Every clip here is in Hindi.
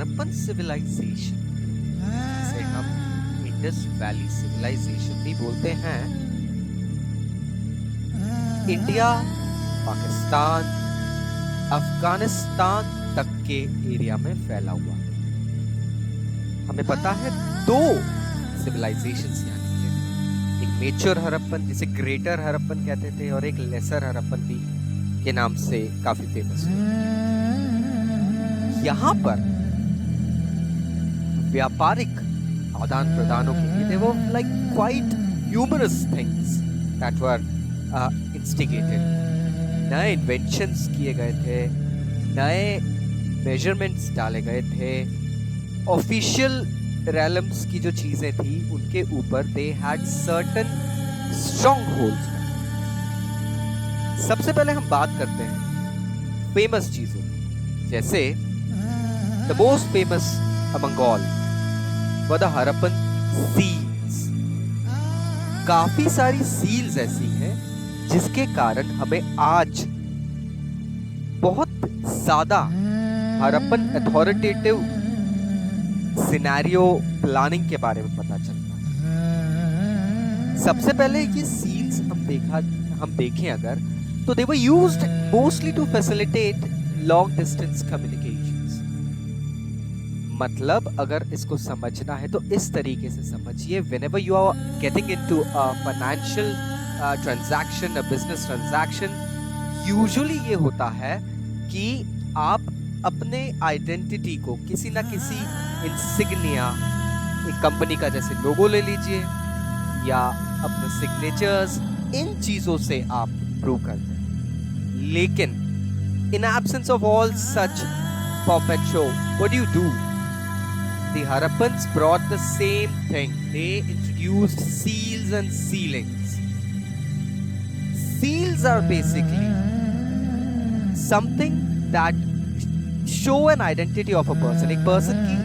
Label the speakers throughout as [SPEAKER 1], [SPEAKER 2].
[SPEAKER 1] हड़प्पन सिविलाइजेशन, जिसे हम इंडस वैली सिविलाइजेशन भी बोलते हैं, इंडिया, पाकिस्तान, अफगानिस्तान तक के एरिया में फैला हुआ है। हमें पता है दो सिविलाइजेशंस यहाँ की है, एक मेजर हड़प्पन जिसे ग्रेटर हड़प्पन कहते थे और एक लेसर हड़प्पन भी के नाम से काफी फेमस है। यहाँ पर व्यापारिक आदान प्रदानों के लिए there were like quite numerous things that were instigated. नए इन्वेंशंस किए गए थे, नए मेजरमेंट्स डाले गए थे, ऑफिशियल रेलम्स की जो चीजें थी उनके ऊपर they had certain strong holds. सबसे पहले हम बात करते हैं फेमस चीजों, जैसे the most famous among all were the Harappan seals. काफी सारी सील्स ऐसी हैं जिसके कारण हमें आज बहुत ज्यादा हड़प्पन अथॉरिटेटिव सिनेरियो प्लानिंग के बारे में पता चलता है। सबसे पहले ये सील्स हम देखें अगर, तो they were used mostly to facilitate long distance communications। मतलब अगर इसको समझना है तो इस तरीके से समझिए, whenever you are getting into a financial transaction, a business transaction, usually ये होता है कि आप अपने आइडेंटिटी को किसी ना किसी इंसिग्निया, एक कंपनी का जैसे लोगो ले लीजिए या अपने सिग्नेचर्स, इन चीजों से आप प्रूव करते हैं। लेकिन in absence of all such pomp and show, what do? The Harappans brought the same thing. They introduced seals and sealings. Seals are basically something that show an identity of a person. एक person की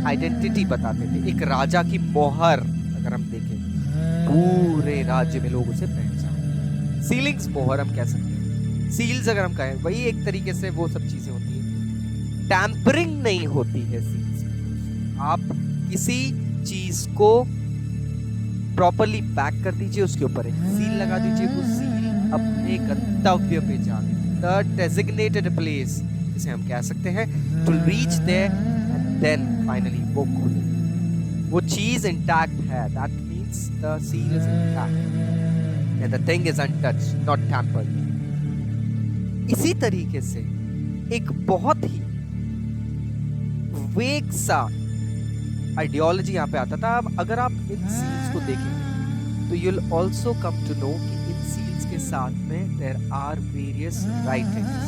[SPEAKER 1] आइडेंटिटी बताते थे। एक राजा की मोहर अगर हम देखें, पूरे राज्य में लोग उसे पहचान। सीलिंग्स मोहर हम कह सकते हैं, सील्स अगर हम कहें वही एक तरीके से वो सब चीजें होती है। टैंपरिंग नहीं होती है सील्स में। आप किसी चीज को प्रॉपरली पैक कर दीजिए, उसके ऊपर एक सील लगा दीजिए, वो सील अपने गंतव्य पे जाने, द डेजिग्नेटेड प्लेस जिसे हम कह सकते हैं, to reach there and then finally वो खुले। वो चीज इंटैक्ट है, that means the seal is intact and the thing is untouched, not tampered. इसी तरीके से एक बहुत ही वेग सा आइडियोलॉजी यहाँ पे आता था। अब अगर आप इन सील्स को देखेंगे तो you'll also come to know कि इन सील्स के साथ में there are various writings।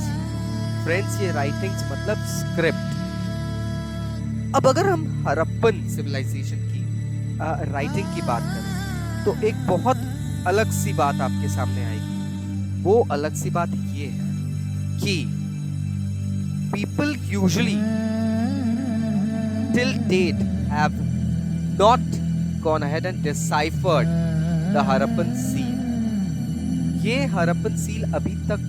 [SPEAKER 1] Friends, ये राइटिंग्स मतलब स्क्रिप्ट। अब अगर हम हड़प्पन सिविलाइजेशन की राइटिंग की बात करें तो एक बहुत अलग सी बात आपके सामने आएगी। वो अलग सी बात ये है कि people usually till date have not gone ahead and deciphered the Harappan seal। ये हड़प्पन सील अभी तक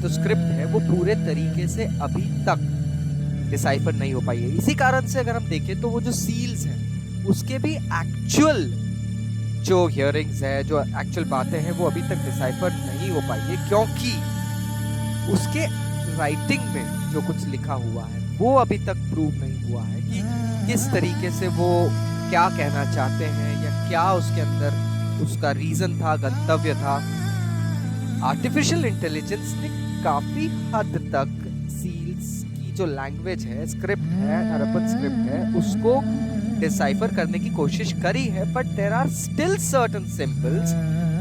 [SPEAKER 1] जो स्क्रिप्ट है वो पूरे तरीके से अभी तक डिसाइफर नहीं हो पाई है। इसी कारण से अगर हम देखें तो वो जो सील्स हैं उसके भी एक्चुअल जो हियरिंग्स है, जो एक्चुअल बातें हैं, वो अभी तक डिसाइफर नहीं हो पाई है, क्योंकि उसके राइटिंग में जो कुछ लिखा हुआ है वो अभी तक प्रूव नहीं हुआ है कि किस तरीके से वो क्या कहना चाहते हैं या क्या उसके अंदर उसका रीजन था, गंतव्य था। आर्टिफिशियल इंटेलिजेंस ने काफी हद तक सील्स की जो लैंग्वेज है, स्क्रिप्ट है, हड़प्पन स्क्रिप्ट है, उसको डिसाइफर करने की कोशिश करी है, but there are still certain symbols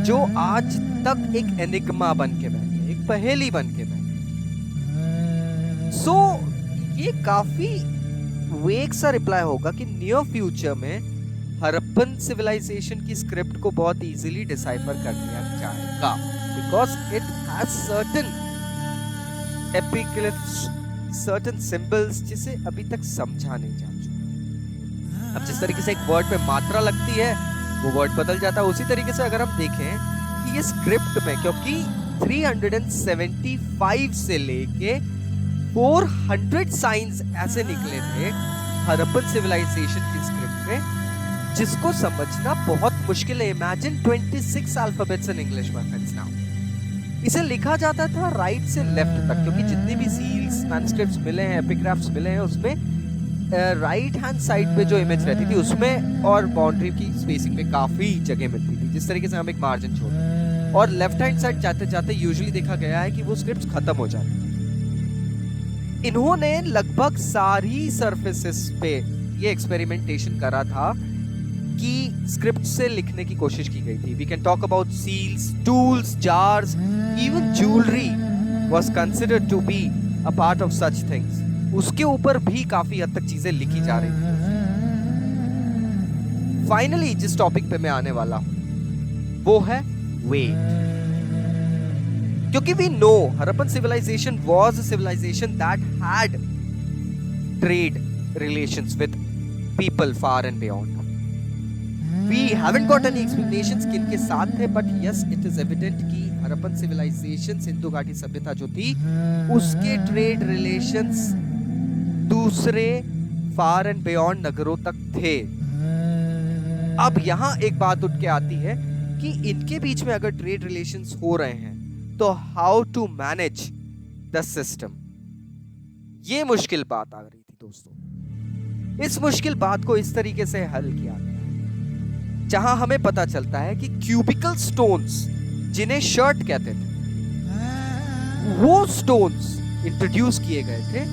[SPEAKER 1] जो आज तक एक एनिग्मा बन के बैठे, एक पहेली बन के बैठे। सो ये काफी वेग सा रिप्लाई होगा कि नियर फ्यूचर में हड़प्पन सिविलाइजेशन की स्क्रिप्ट को बहुत इजीली डिसाइफर कर लिया जाएगा, because it has certain epiglyphs, certain symbols जिसे अभी तक समझा नहीं जा चुका। अब जिस तरीके से एक वर्ड पे मात्रा लगती है वो वर्ड बदल जाता है, उसी तरीके से अगर हम देखें कि ये स्क्रिप्ट में, क्योंकि 375 से लेके 400 साइंस ऐसे निकले थे हड़प्पन सिविलाइजेशन की स्क्रिप्ट में जिसको समझना बहुत मुश्किल है। Imagine 26 alphabets in English my friends now. इसे लिखा जाता था राइट से लेफ्ट तक, क्योंकि जितने भी सील्स मैन्युस्क्रिप्ट्स मिले हैं, एपिग्राफ्स मिले हैं, उसमें राइट हैंड साइड पे जो इमेज रहती थी उसमें और बाउंड्री की स्पेसिंग में काफी जगह मिलती थी, जिस तरीके से हम एक मार्जिन छोड़ते हैं। और लेफ्ट हैंड साइड जाते जाते यूजुअली देखा गया है कि वो स्क्रिप्ट्स खत्म हो जाती। इन्होंने लगभग सारी सरफेसेस पे ये एक्सपेरिमेंटेशन करा था कि स्क्रिप्ट से लिखने की कोशिश की गई थी। We can talk about seals, tools, jars, even jewellery was considered to be a part of such things. उसके ऊपर भी काफी हद तक चीजें लिखी जा रही थी। फाइनली जिस टॉपिक पे मैं आने वाला हूं वो है वेट, क्योंकि we know Harappan civilisation was a civilisation that had trade relations with people far and beyond. We haven't got any explanations किनके साथ थे, but yes, it is evident कि हड़प्पन civilization, सिंधु घाटी सभ्यता जो थी, उसके ट्रेड रिलेशंस दूसरे फार एंड बियॉन्ड नगरों तक थे। अब यहाँ एक बात उठ के आती है कि इनके बीच में अगर ट्रेड रिलेशंस हो रहे हैं तो how to manage the system, ये मुश्किल बात आ रही थी दोस्तों। इस मुश्किल बात को इस तरीके से हल किया गया जहां हमें पता चलता है कि क्यूबिकल स्टोन्स, जिन्हें शर्ट कहते थे, वो स्टोन्स इंट्रोड्यूस किए गए थे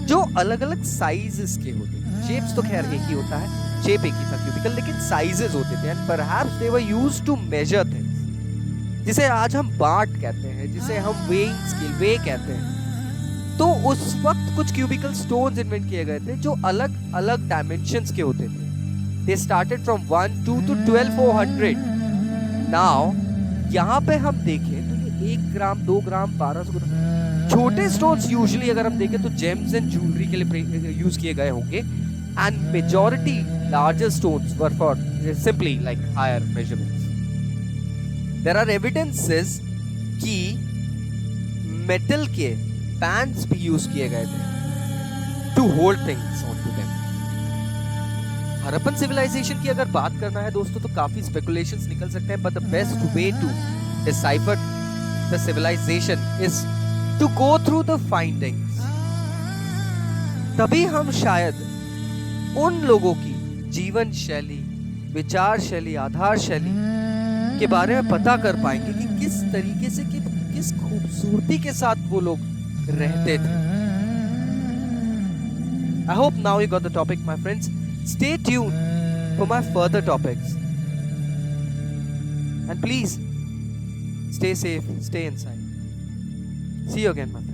[SPEAKER 1] जो अलग अलग साइजेस के होते थे। शेप्स तो खैर एक ही होता है, शेप एक ही था क्यूबिकल, लेकिन साइजेस होते थे and perhaps they were used to measure things, जिसे आज हम बाट कहते हैं, जिसे हम वेइंग स्केल वे कहते हैं। तो उस वक्त कुछ क्यूबिकल स्टोन्स इन्वेंट किए गए थे जो अलग अलग डायमेंशंस के होते थे। They started from 1, 2 to 12,400. Now, यहाँ पे हम देखें तो ये 1 ग्राम, 2 ग्राम, 1200 ग्राम छोटे स्टोन्स यूजुअली अगर हम देखें तो जेम्स एंड ज्वेलरी के लिए यूज किए गए होंगे, and majority larger stones were for simply like higher measurements. There are evidences कि मेटल के पैन्स भी यूज किए गए थे to hold things on to them. Harappan civilisation की अगर बात करना है दोस्तों तो काफी स्पेकुलेशंस निकल सकते हैं, but the best way to decipher the civilisation is to go through the findings. तभी हम शायद उन लोगों की जीवन शैली, विचार शैली, आधार शैली के बारे में पता कर पाएंगे कि किस तरीके से, किस खूबसूरती के साथ वो लोग रहते थे। I hope now you got the topic, my friends. Stay tuned for my further topics. And please, stay safe, stay inside. See you again, my friends.